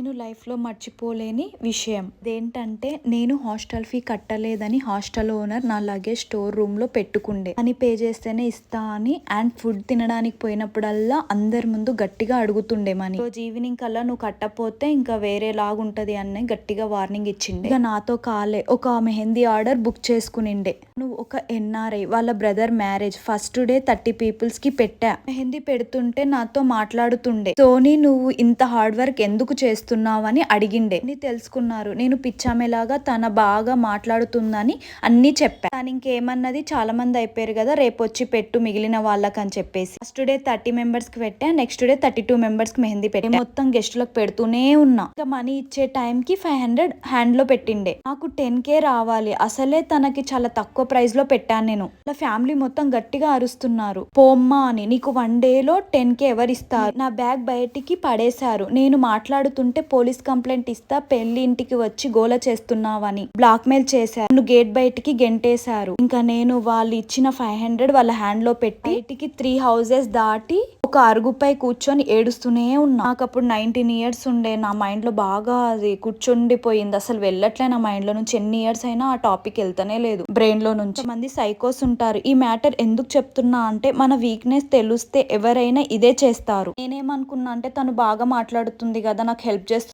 నేను లైఫ్లో మర్చిపోలేని విషయం ఏంటంటే, నేను హాస్టల్ ఫీ కట్టలేదని హాస్టల్ ఓనర్ నా లగేజ్ స్టోర్ రూమ్లో పెట్టుకుండే. అని పే చేస్తేనే ఇస్తా అని అండ్ ఫుడ్ తినడానికి పోయినప్పుడల్లా అందరి ముందు గట్టిగా అడుగుతుండే మనీ. రోజు ఈవినింగ్ కల్లా నువ్వు కట్టపోతే ఇంకా వేరే లాగుంటది అని గట్టిగా వార్నింగ్ ఇచ్చిండే. ఇక నాతో కాలే ఒక మెహందీ ఆర్డర్ బుక్ చేసుకునిండే. నువ్వు ఒక ఎన్ఆర్ఐ వాళ్ళ brother marriage first day 30 peoples కి పెట్టా. మెహందీ పెడుతుంటే నాతో మాట్లాడుతుండే. సోనీ నువ్వు ఇంత హార్డ్ వర్క్ ఎందుకు చేస్తున్నావని అడిగిండే. అని తెలుసుకున్నారు నేను పిచ్చామేలాగా తన బాగా మాట్లాడుతుందని అన్ని చెప్పా. కానీ ఇంకేమన్నది చాలా మంది అయిపోయారు కదా, రేపు వచ్చి పెట్టు మిగిలిన వాళ్ళకని చెప్పేసి ఫస్ట్ డే 30 మెంబర్స్ కి పెట్టా. నెక్స్ట్ డే 32 మెంబర్స్ కి మెహందీ పెట్టా. మొత్తం గెస్టులకు పెడుతూనే ఉన్నా. ఇంకా మనీ ఇచ్చే టైం కి 500 హ్యాండ్ లో పెట్టిండే. నాకు 10K రావాలి. అసలే తనకి చాలా తక్కువ ప్రైస్ లో పెట్టాను నేను. వాళ్ళ ఫ్యామిలీ మొత్తం గట్టిగా అరుస్తున్నారు పోమ్మా అని. నీకు 1 డేలో 10K ఎవరిస్తారు? నా బ్యాగ్ బయటికి పడేశారు. నేను మాట్లాడుతుంటే పోలీస్ కంప్లైంట్ ఇస్తా, పెళ్లి ఇంటికి వచ్చి గోల చేస్తున్నావని బ్లాక్ మెయిల్ చేశారు. నన్ను గేట్ బయటికి గెంటేశారు. ఇంకా నేను వాళ్ళు ఇచ్చిన 500 వాళ్ళ హ్యాండ్ లో పెట్టి బయటికి 3 హౌసెస్ దాటి ఒక అరుగుపై కూర్చొని ఏడుస్తూనే ఉన్నా. నాకు అప్పుడు 19 ఇయర్స్ ఉండే. నా మైండ్ లో బాగా అది కూర్చుండిపోయింది. అసలు వెళ్ళట్లే నా మైండ్ లో నుంచి. ఎన్ని ఇయర్స్ అయినా ఆ టాపిక్ వెళ్తానే లేదు బ్రెయిన్ లో నుంచి. మంది సైకోస్ ఉంటారు. ఈ మ్యాటర్ ఎందుకు చెప్తున్నా అంటే, మన వీక్నెస్ తెలిస్తే ఎవరైనా ఇదే చేస్తారు. నేనేమనుకున్నా అంటే, తను బాగా మాట్లాడుతుంది కదా, నాకు హెల్ప్ చేస్తుంది